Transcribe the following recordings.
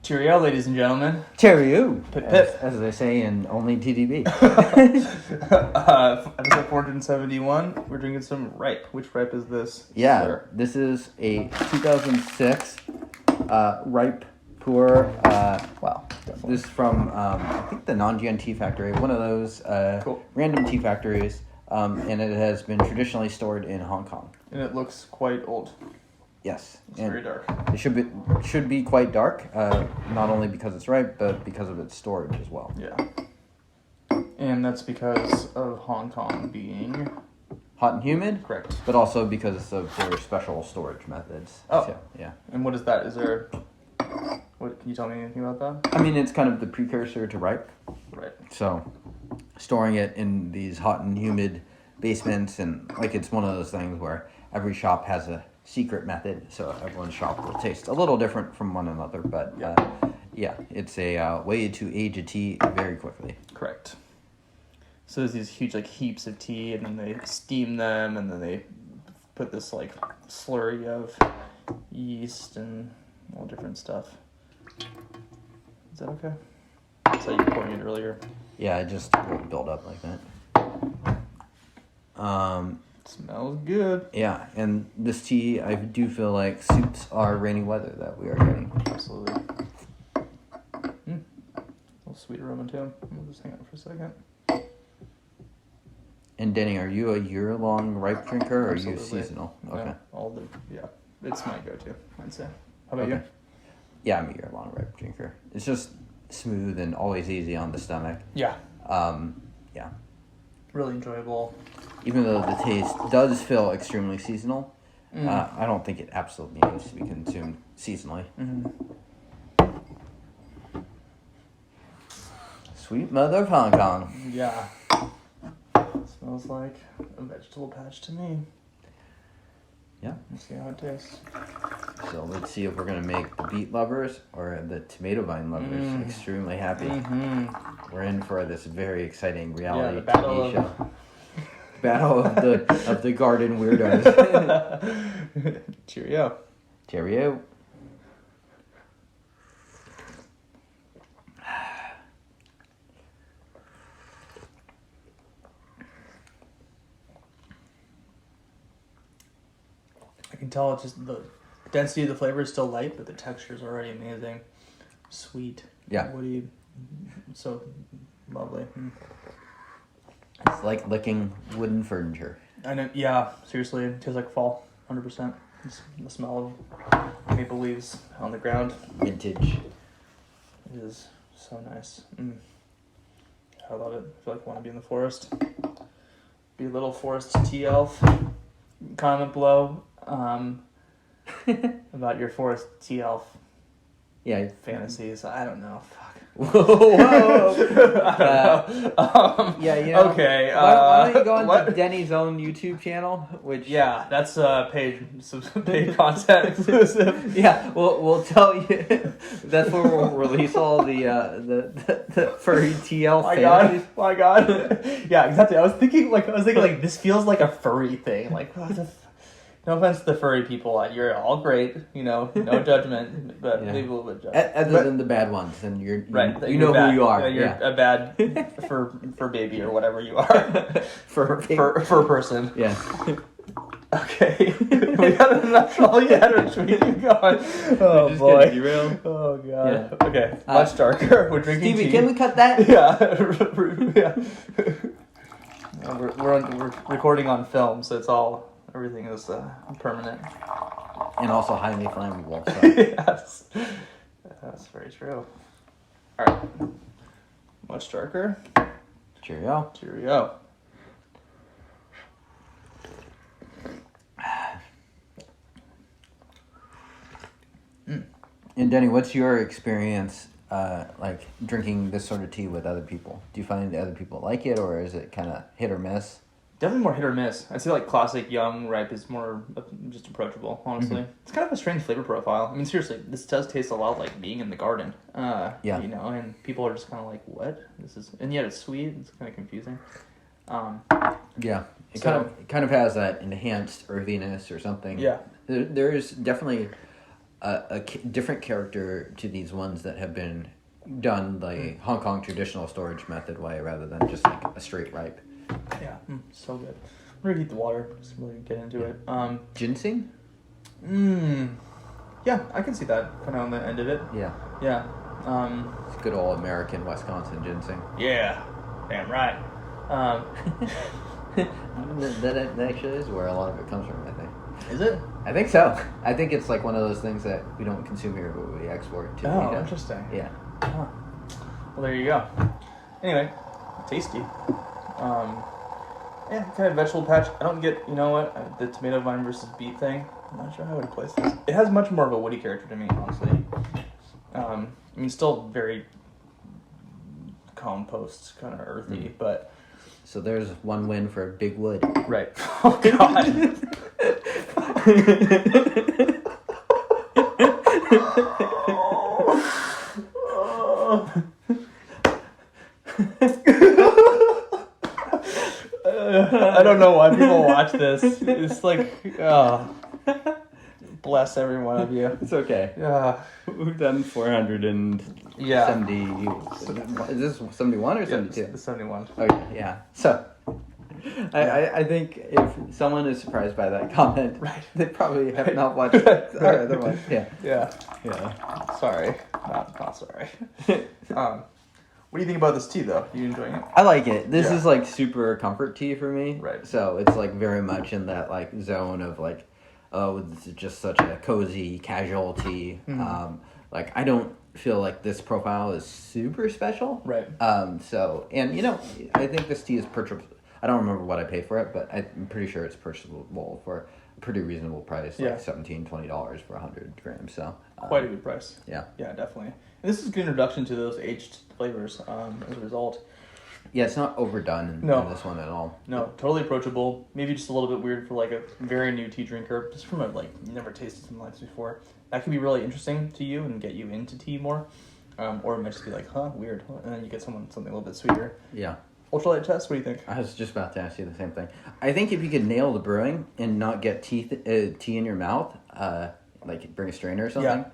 Cheerio, ladies and gentlemen. Cheerio, Pip pip. as they say in only TDB. Episode 471. We're drinking some ripe. Which ripe is this? Yeah, sir? This is a 2006 ripe Pu'erh. Wow, definitely. This is from I think the Non-GN Tea Factory, one of those Cool. random tea factories, and it has been traditionally stored in Hong Kong. And it looks quite old. Yes, It's and very dark. it should be quite dark, not only because it's ripe, but because of its storage as well. Yeah. And that's because of Hong Kong being Hot and humid, correct. but also because of their special storage methods. Oh. So, yeah. And what is that? Is there? What can you tell me anything about that? I mean, it's kind of the precursor to ripe. Right. So, storing it in these hot and humid basements, and like it's one of those things where every shop has a secret method, so everyone's shop will taste a little different from one another. But yeah, it's a way to age a tea very quickly. Correct. So there's these huge like heaps of tea, and then they steam them, and then they put this like slurry of yeast and all different stuff. Is that okay? That's how you were pouring it earlier. Yeah, it just will build up like that. Smells good. Yeah, and this tea, I do feel like suits our rainy weather that we are getting. Absolutely. A little sweet aroma too. We'll just hang out for a second. And Denny, are you a year-long ripe drinker, or are you Absolutely. seasonal? No, Okay. It's my go-to, I'd say. How about you? Yeah, I'm a year-long ripe drinker. It's just smooth and always easy on the stomach. Yeah. Yeah. Really enjoyable. Even though the taste does feel extremely seasonal, I don't think it absolutely needs to be consumed seasonally. Mm-hmm. Sweet mother of Hong Kong. Yeah. Smells like a vegetable patch to me. Yeah. Let's see how it tastes. So let's see if we're going to make the beet lovers or the tomato vine lovers extremely happy. Mm-hmm. We're in for this very exciting reality the battle TV show. Battle of the garden weirdos. Cheerio. Cheerio. I can tell it's just the density of the flavor is still light, but the texture is already amazing. Sweet. Yeah. Woody. So lovely. It's like licking wooden furniture. I know. Yeah. Seriously, it tastes like fall. 100%. It's the smell of maple leaves on the ground. Vintage. It is so nice. I love it. I feel like I want to be in the forest. Be a little forest tea elf. Comment below about your forest tea elf Yeah. fantasies. I don't know. Fuck. Whoa. Yeah, you know. Okay. Why don't you go on to Denny's own YouTube channel? Which that's paid content exclusive. yeah, we'll tell you. That's where we'll release all the furry TL fantasies. My God. Yeah, exactly. I was thinking like this feels like a furry thing. Like what the no offense to the furry people, you're all great, no judgment, but Yeah. maybe a little bit judgment. Other than the bad ones, and you know bad. who you are. You're a bad fur baby or whatever you are. Fur person. Yeah. Okay. We got enough all yet, or should we keep going? Oh just boy. gonna derail. Oh god. Yeah. Okay. Much darker. We're drinking Stevie, tea. can we cut that? Yeah. We're recording on film, so everything is permanent. And also highly flammable. So. Yes. That's very true. Alright. Much darker. Cheerio. Cheerio. And Denny, what's your experience like drinking this sort of tea with other people? Do you find that other people like it, or is it kind of hit or miss? Definitely more hit or miss. I'd say like classic young ripe is more just approachable, honestly. Mm-hmm. It's kind of a strange flavor profile. I mean, seriously, this does taste a lot like being in the garden. Yeah. And people are just kind of like, what? And yet it's sweet. It's kind of confusing. Yeah. It kind of has that enhanced earthiness or something. Yeah. There is definitely different character to these ones that have been done the Hong Kong traditional storage method way rather than just like a straight ripe. Yeah, so good. I'm gonna heat the water. Just really get into it. Ginseng? Yeah, I can see that kind of on the end of it. Yeah. Yeah. It's good old American Wisconsin ginseng. Yeah, damn right. That actually is where a lot of it comes from, I think. Is it? I think so. I think it's like one of those things that we don't consume here, but we export to. Oh, interesting. Yeah. Huh. Well, there you go. Anyway, tasty. Yeah, kind of vegetable patch. I don't get, you know what, the tomato vine versus beet thing. I'm not sure how I would place this. It has much more of a woody character to me, honestly. I mean, still very compost, kind of earthy, but... So there's one win for Big Wood. Right. Oh, God. I don't know why people watch this. It's like, bless every one of you. It's okay. We've done 470. Yeah. Is this 71 or 72? The 71. Okay, yeah. So, I think if someone is surprised by that comment, right, they probably have not watched our other one. Yeah. Yeah. Sorry. Not sorry. What do you think about this tea, though? Are you enjoying it? I like it. This is like super comfort tea for me. Right. So it's like very much in that like zone of like, oh, this is just such a cozy, casual tea. Mm-hmm. Like I don't feel like this profile is super special. Right. So, and you know, I think this tea is purchasable. I don't remember what I paid for it, but I'm pretty sure it's purchasable for a pretty reasonable price, like $17, $20 for 100 grams. So quite a good price. Yeah. Yeah, definitely. And this is a good introduction to those aged flavors as a result. Yeah, it's not overdone in this one at all. No, totally approachable. Maybe just a little bit weird for like a very new tea drinker, just from a like never tasted something like this before. That could be really interesting to you and get you into tea more. Or it might just be like, weird. And then you get something a little bit sweeter. Yeah. Ultralight test, what do you think? I was just about to ask you the same thing. I think if you could nail the brewing and not get tea in your mouth, like bring a strainer or something,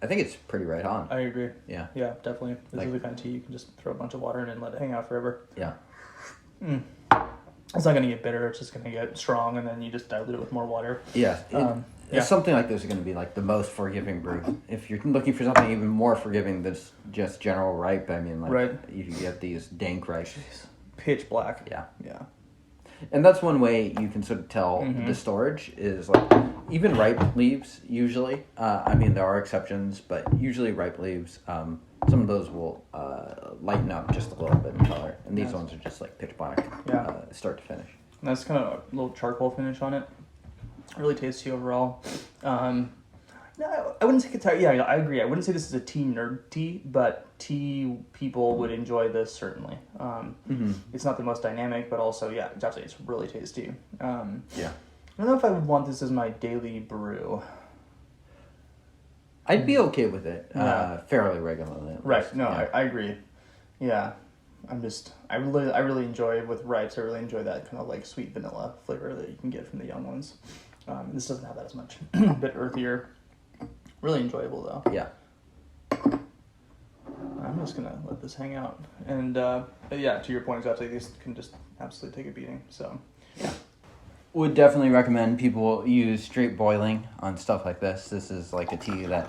I think it's pretty right on. I agree. Yeah. Yeah, definitely. This is the kind of tea you can just throw a bunch of water in and let it hang out forever. Yeah. It's not going to get bitter. It's just going to get strong, and then you just dilute it with more water. Yeah. Something like this is going to be like the most forgiving brew. If you're looking for something even more forgiving than just general ripe, I mean, like you can get these dank ripe. Pitch black. Yeah. Yeah. And that's one way you can sort of tell the storage is like even ripe leaves usually. I mean, there are exceptions, but usually ripe leaves, some of those will lighten up just a little bit in color. And these ones are just like pitch black, start to finish. And that's kind of a little charcoal finish on it. Really tasty overall. No, I wouldn't say it's... Yeah, I agree. I wouldn't say this is a tea nerd tea, but tea people would enjoy this, certainly. It's not the most dynamic, but also, definitely it's really tasty. I don't know if I would want this as my daily brew. I'd be okay with it fairly regularly. Right, no, yeah. I agree. Yeah, I really enjoy, with ripes, I really enjoy that kind of like sweet vanilla flavor that you can get from the young ones. This doesn't have that as much. A bit earthier. Really enjoyable, though. Yeah. I'm just going to let this hang out. And, to your point, exactly, these can just absolutely take a beating, so... Yeah. Would definitely recommend people use straight boiling on stuff like this. This is like a tea that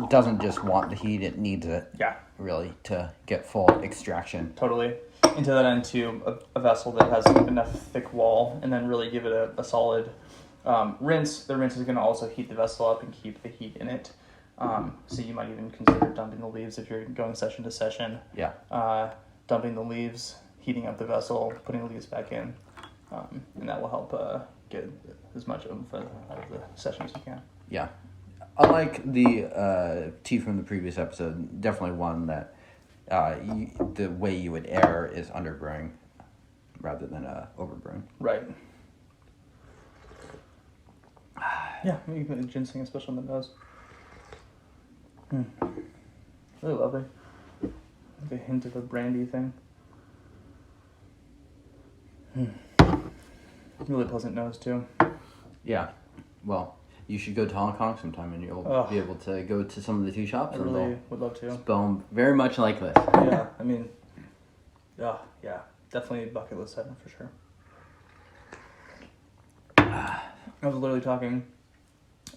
doesn't just want the heat, it needs it. Yeah. Really, to get full extraction. Totally. Into that end, too, a vessel that has enough thick wall, and then really give it a solid... rinse. The rinse is going to also heat the vessel up and keep the heat in it. So you might even consider dumping the leaves if you're going session to session. Yeah. Dumping the leaves, heating up the vessel, putting the leaves back in. And that will help get as much oomph out of the session as you can. Yeah. Unlike the tea from the previous episode, definitely one that the way you would err is underbrewing rather than overbrewing. Right. Yeah, maybe even ginseng, especially on the nose. Really lovely. Like a hint of a brandy thing. Really pleasant nose, too. Yeah. Well, you should go to Hong Kong sometime, and you'll be able to go to some of the tea shops. I really would love to. Spell them very much like this. Yeah, I mean, yeah, definitely a bucket list item for sure. I was literally talking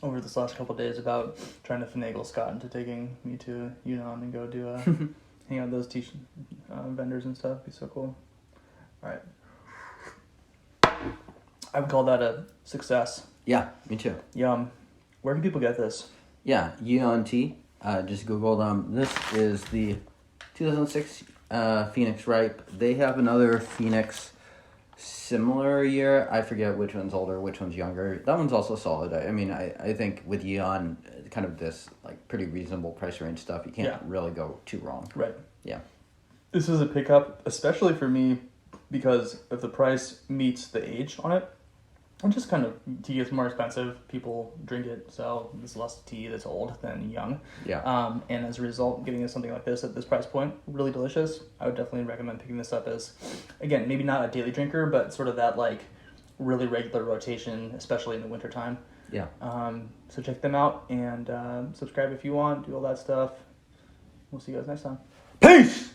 over this last couple of days about trying to finagle Scott into taking me to Yunnan and go do hang out with those tea vendors and stuff. It'd be so cool. All right. I would call that a success. Yeah, me too. Yum. Where can people get this? Yeah, Yee On Tea. Just Google them. This is the 2006 Phoenix Ripe. They have another Phoenix similar year. I forget which one's older, which one's younger. That one's also solid. I mean, I think with Yee On, kind of this like pretty reasonable price range stuff, you can't really go too wrong. Right. Yeah. This is a pickup, especially for me, because if the price meets the age on it, and just kind of, tea gets more expensive, people drink it, so there's less tea that's old than young. Yeah. And as a result, getting something like this at this price point, really delicious. I would definitely recommend picking this up as, again, maybe not a daily drinker, but sort of that like really regular rotation, especially in the wintertime. Yeah. So check them out and subscribe if you want, do all that stuff. We'll see you guys next time. Peace!